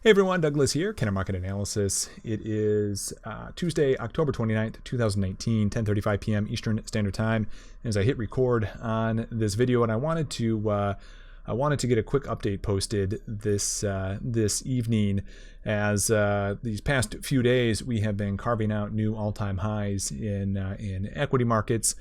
Hey everyone, Douglas here, Kenner Market Analysis. It is Tuesday, October 29th, 2019, 10:35 p.m. Eastern Standard Time. As I hit record on this video, and I wanted to get a quick update posted this evening, as these past few days we have been carving out new all-time highs in equity markets.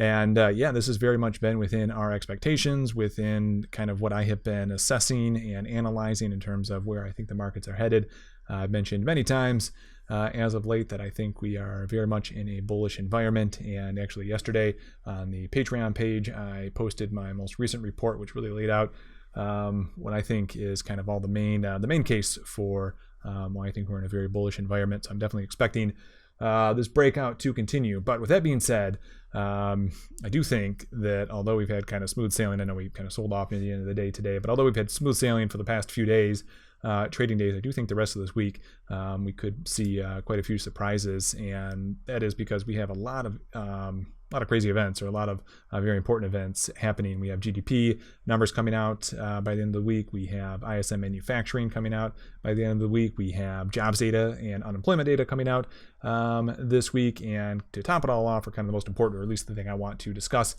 And this has very much been within our expectations, within kind of what I have been assessing and analyzing in terms of where I think the markets are headed. I've mentioned many times as of late that I think we are very much in a bullish environment. And actually yesterday on the Patreon page, I posted my most recent report, which really laid out what I think is kind of all the main case for why I think we're in a very bullish environment. So I'm definitely expecting this breakout to continue. But with that being said, I do think that although we've had kind of smooth sailing, I know we kind of sold off at the end of the day today, but although we've had smooth sailing for the past few days, trading days, I do think the rest of this week we could see quite a few surprises, and that is because we have a lot of crazy events, or a lot of very important events happening. We have GDP numbers coming out by the end of the week. We have ISM manufacturing coming out by the end of the week. We have jobs data and unemployment data coming out this week. And to top it all off, or kind of the most important, or at least the thing I want to discuss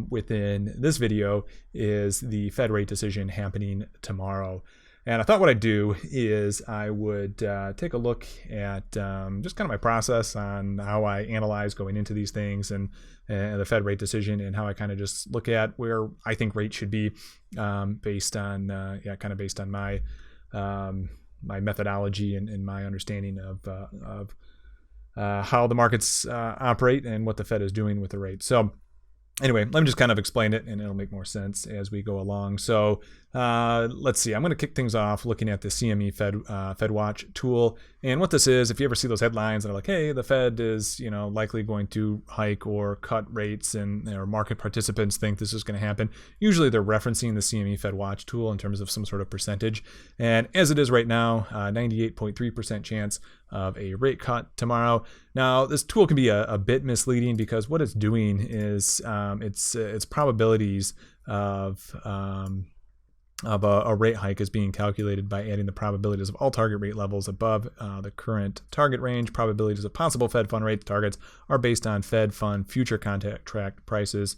within this video, is the Fed rate decision happening tomorrow. And I thought what I'd do is I would take a look at just kind of my process on how I analyze going into these things, and the Fed rate decision, and how I kind of just look at where I think rates should be based on my my methodology and my understanding of how the markets operate and what the Fed is doing with the rate. So anyway, let me just kind of explain it, and it'll make more sense as we go along. So let's see. I'm going to kick things off looking at the CME Fed Watch tool. And what this is, if you ever see those headlines that are like, hey, the Fed is likely going to hike or cut rates, and market participants think this is going to happen, usually they're referencing the CME Fed Watch tool in terms of some sort of percentage. And as it is right now, 98.3% chance of a rate cut tomorrow. Now, this tool can be a bit misleading, because what it's doing is its probabilities of a rate hike is being calculated by adding the probabilities of all target rate levels above the current target range. Probabilities of possible Fed fund rate targets are based on Fed fund future contract prices,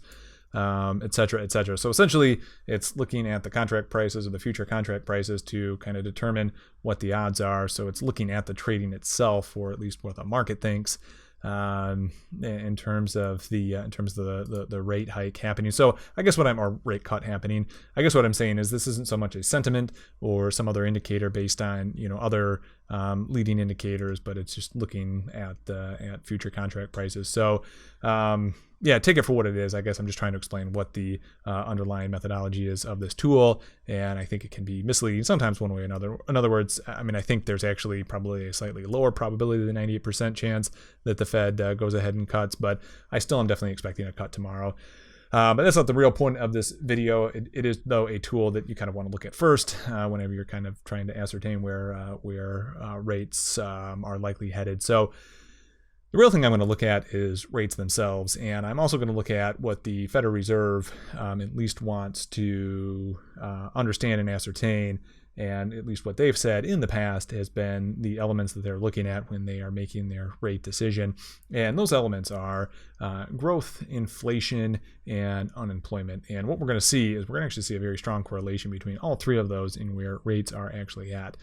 et cetera, et cetera. So essentially, it's looking at the contract prices or the future contract prices to kind of determine what the odds are. So it's looking at the trading itself, or at least what the market thinks, in terms of the rate hike happening. So I guess or rate cut happening. I guess what I'm saying is this isn't so much a sentiment or some other indicator based on other leading indicators, but it's just looking at future contract prices. So take it for what it is. I guess I'm just trying to explain what the underlying methodology is of this tool, and I think it can be misleading sometimes one way or another. In other words, I think there's actually probably a slightly lower probability than 98% chance that the Fed goes ahead and cuts, but I still am definitely expecting a cut tomorrow. But that's not the real point of this video. It is, though, a tool that you kind of want to look at first whenever you're kind of trying to ascertain where rates are likely headed. So the real thing I'm going to look at is rates themselves, and I'm also going to look at what the Federal Reserve at least wants to understand and ascertain, and at least what they've said in the past has been the elements that they're looking at when they are making their rate decision. And those elements are growth, inflation, and unemployment. And what we're going to see is we're going to actually see a very strong correlation between all three of those in where rates are actually at.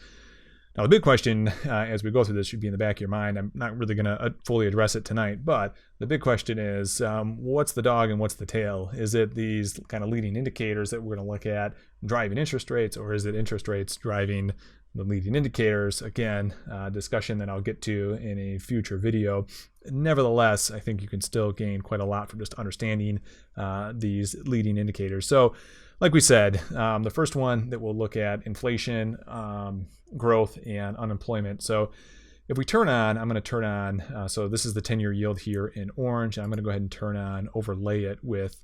Now, the big question as we go through this should be in the back of your mind. I'm not really going to fully address it tonight, but the big question is, what's the dog and what's the tail? Is it these kind of leading indicators that we're going to look at driving interest rates, or is it interest rates driving the leading indicators? Again, discussion that I'll get to in a future video. Nevertheless, I think you can still gain quite a lot from just understanding these leading indicators. So, like we said, the first one that we'll look at, inflation, growth, and unemployment. So if we I'm going to turn on, so this is the 10-year yield here in orange. I'm going to go ahead and overlay it with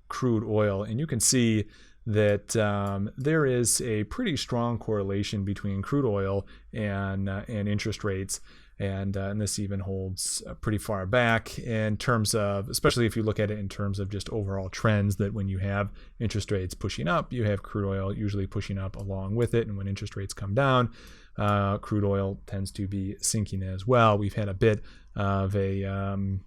crude oil. And you can see that there is a pretty strong correlation between crude oil and interest rates. and this even holds pretty far back in terms of, especially if you look at it in terms of just overall trends, that when you have interest rates pushing up, you have crude oil usually pushing up along with it, and when interest rates come down, crude oil tends to be sinking as well. We've had a bit of a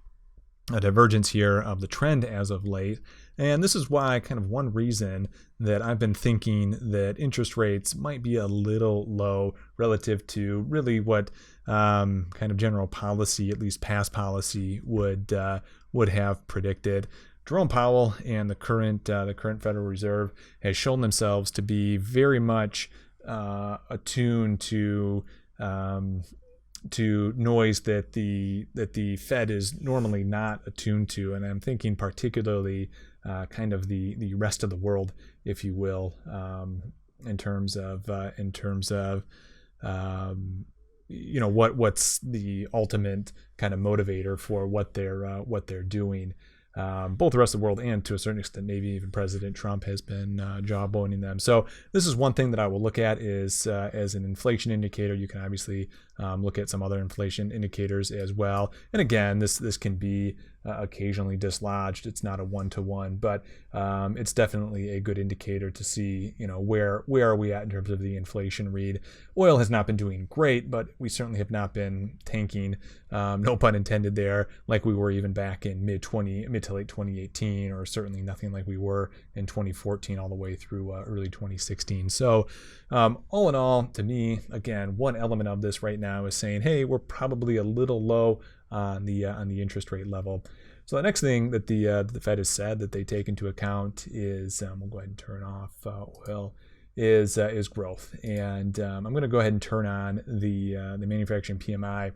divergence here of the trend as of late. And this is why, kind of one reason that I've been thinking that interest rates might be a little low relative to really what kind of general policy, at least past policy, would have predicted. Jerome Powell and the current Federal Reserve has shown themselves to be very much attuned to noise that the Fed is normally not attuned to, and I'm thinking particularly kind of the rest of the world, if you will, in terms of what's the ultimate kind of motivator for what they're doing. Both the rest of the world and to a certain extent maybe even President Trump has been jawboning them. So this is one thing that I will look at is as an inflation indicator. You can obviously look at some other inflation indicators as well. And again, this can be occasionally dislodged. It's not a one-to-one, but it's definitely a good indicator to see, where are we at in terms of the inflation read. Oil has not been doing great, but we certainly have not been tanking, no pun intended there, like we were even back in mid to late 2018, or certainly nothing like we were in 2014 all the way through early 2016. So all in all, to me, again, one element of this right now is saying, hey, we're probably a little low on the interest rate level. So the next thing that the Fed has said that they take into account is, we'll go ahead and turn off oil, is growth. And I'm going to go ahead and turn on the manufacturing PMI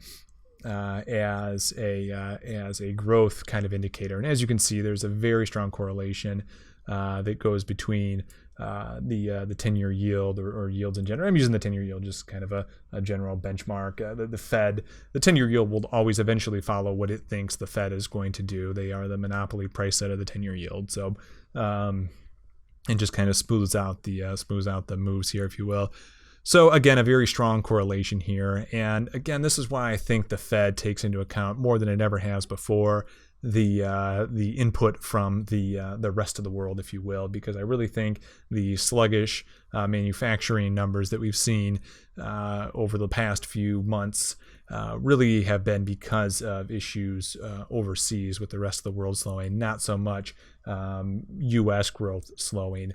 as a growth kind of indicator. And as you can see, there's a very strong correlation that goes between the 10-year yield or yields in general. I'm using the 10-year yield, just kind of a general benchmark. The Fed, the 10-year yield will always eventually follow what it thinks the Fed is going to do. They are the monopoly price setter of the 10-year yield. So, and just kind of smooths out the moves here, if you will. So again, a very strong correlation here. And again, this is why I think the Fed takes into account more than it ever has before the input from the rest of the world, if you will, because I really think the sluggish manufacturing numbers that we've seen over the past few months really have been because of issues overseas with the rest of the world slowing, not so much U.S. growth slowing.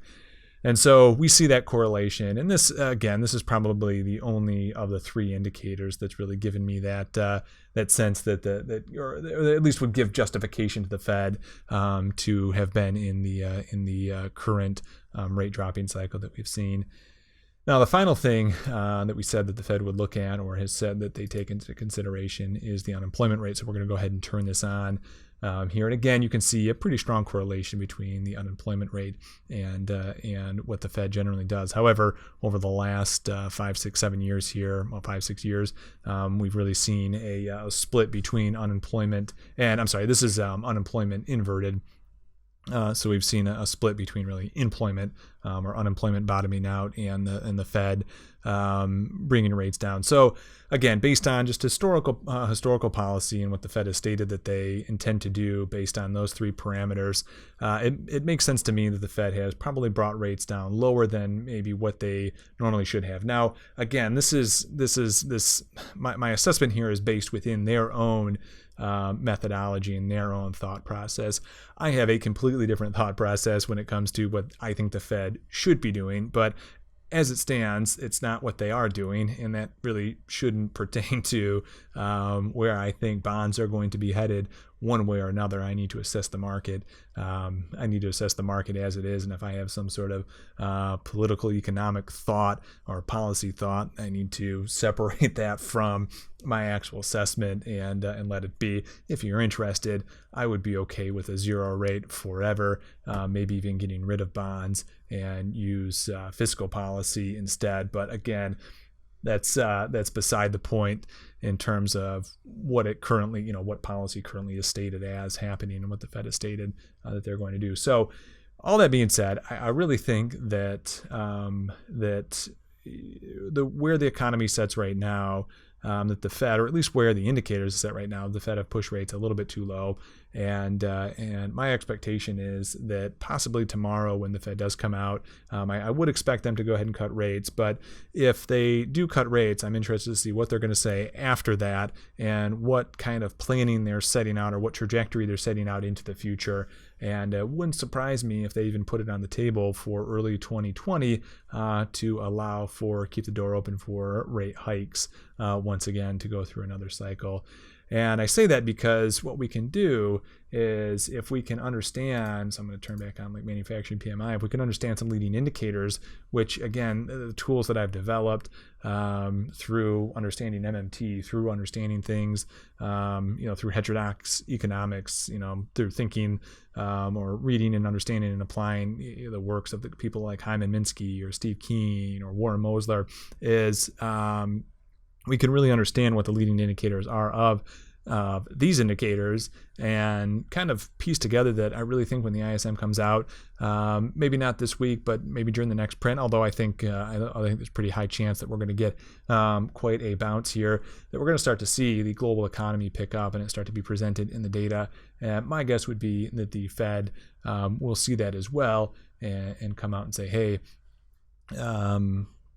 And so we see that correlation. And this, again, this is probably the only of the three indicators that's really given me that sense that or at least would give justification to the Fed to have been in the current rate dropping cycle that we've seen. Now, the final thing that we said that the Fed would look at, or has said that they take into consideration, is the unemployment rate. So we're going to go ahead and turn this on here. And again, you can see a pretty strong correlation between the unemployment rate and what the Fed generally does. However, over the last 5, 6, 7 years here, well, 5, 6 years, we've really seen a split between unemployment and, I'm sorry, this is unemployment inverted. So we've seen a split between really employment or unemployment bottoming out and the Fed bringing rates down. So again, based on just historical policy and what the Fed has stated that they intend to do based on those three parameters, it makes sense to me that the Fed has probably brought rates down lower than maybe what they normally should have. Now, again, my assessment here is based within their own methodology and their own thought process. I have a completely different thought process when it comes to what I think the Fed should be doing, but as it stands, it's not what they are doing, and that really shouldn't pertain to where I think bonds are going to be headed one way or another. I need to assess the market. I need to assess the market as it is, and if I have some sort of political economic thought or policy thought, I need to separate that from my actual assessment and let it be. If you're interested, I would be okay with a zero rate forever, maybe even getting rid of bonds and use fiscal policy instead. But again, that's beside the point in terms of what it currently, what policy currently is stated as happening and what the Fed has stated that they're going to do. So all that being said, I really think that where the economy sits right now, that the Fed, or at least where the indicators is at right now, the Fed have pushed rates a little bit too low. And my expectation is that possibly tomorrow when the Fed does come out, I would expect them to go ahead and cut rates. But if they do cut rates, I'm interested to see what they're going to say after that and what kind of planning they're setting out or what trajectory they're setting out into the future. And it wouldn't surprise me if they even put it on the table for early 2020 to allow for, keep the door open for rate hikes once again to go through another cycle. And I say that because what we can do is if we can understand, so I'm going to turn back on like manufacturing PMI, if we can understand some leading indicators, which again, the tools that I've developed through understanding MMT, through understanding things, through heterodox economics, through thinking or reading and understanding and applying the works of the people like Hyman Minsky or Steve Keen or Warren Mosler, is we can really understand what the leading indicators are of these indicators and kind of piece together that I really think when the ISM comes out, maybe not this week, but maybe during the next print, although I think there's a pretty high chance that we're going to get quite a bounce here, that we're going to start to see the global economy pick up and it start to be presented in the data. And my guess would be that the Fed will see that as well and come out and say, hey,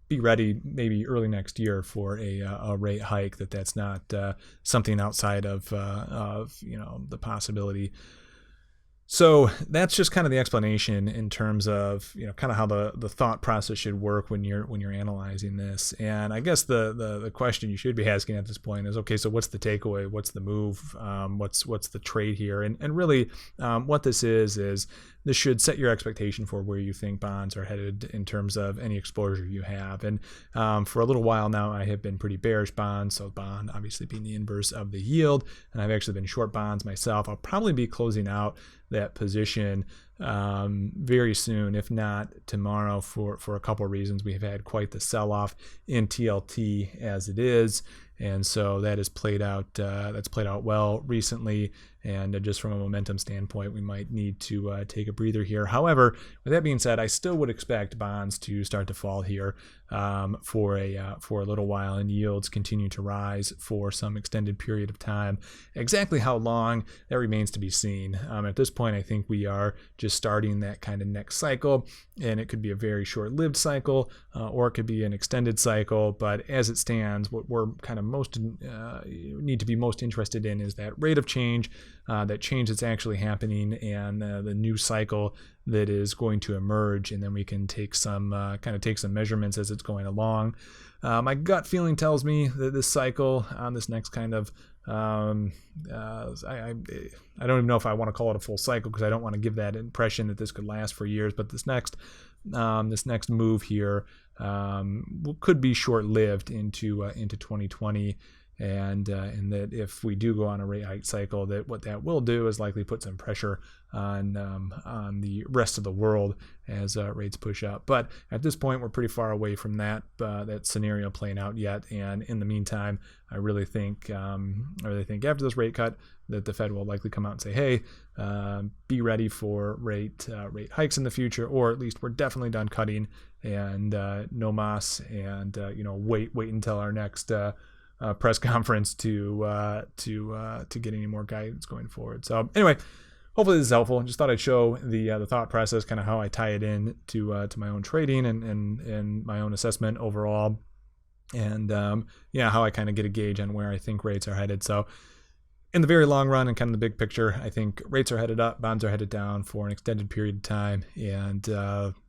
be ready maybe early next year for a rate hike, that's not something outside of the possibility. So that's just kind of the explanation in terms of kind of how the thought process should work when you're analyzing this. And I guess the question you should be asking at this point is, okay, so what's the takeaway? What's the move? What's the trade here? And really what this is this should set your expectation for where you think bonds are headed in terms of any exposure you have. And for a little while now, I have been pretty bearish bonds. So bond obviously being the inverse of the yield. And I've actually been short bonds myself. I'll probably be closing out that position very soon, if not tomorrow, for a couple of reasons. We have had quite the sell-off in TLT as it is. And so that has played out. That's played out well recently, and just from a momentum standpoint, we might need to take a breather here. However, with that being said, I still would expect bonds to start to fall here for a little while, and yields continue to rise for some extended period of time. Exactly how long, that remains to be seen. At this point, I think we are just starting that kind of next cycle, and it could be a very short-lived cycle, or it could be an extended cycle. But as it stands, what we're kind of need to be most interested in is that rate of change, that change that's actually happening, and the new cycle that is going to emerge, and then we can take some measurements as it's going along. My gut feeling tells me that this cycle on this next kind of I don't even know if I want to call it a full cycle, because I don't want to give that impression that this could last for years, but this next move here could be short-lived into 2020. And that if we do go on a rate hike cycle, that what that will do is likely put some pressure on the rest of the world as rates push up. But at this point, we're pretty far away from that scenario playing out yet. And in the meantime, I really think after this rate cut that the Fed will likely come out and say, hey, be ready for rate hikes in the future, or at least we're definitely done cutting, and no mas, and wait until our next press conference to get any more guidance going forward. So anyway, hopefully this is helpful. Just thought I'd show the thought process, kind of how I tie it in to my own trading and my own assessment overall, and how I kind of get a gauge on where I think rates are headed. So in the very long run and kind of the big picture, I think rates are headed up, bonds are headed down for an extended period of time, and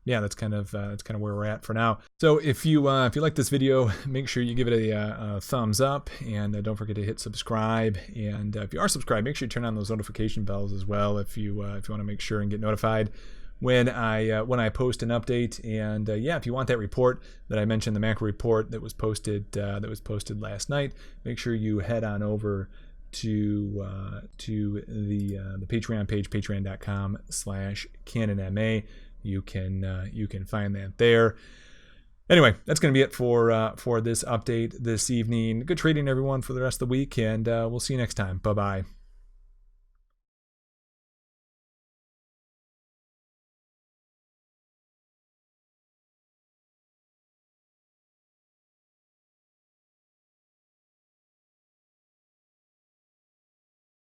that's kind of where we're at for now. So if you like this video, make sure you give it a thumbs up, and don't forget to hit subscribe. And if you are subscribed, make sure you turn on those notification bells as well if you want to make sure and get notified when I post an update. And if you want that report that I mentioned, the macro report that was posted last night, make sure you head on over to the Patreon page, patreon.com/CannonMA. You can find that there. Anyway, that's going to be it for this update this evening. Good trading, everyone, for the rest of the week, and we'll see you next time. Bye-bye.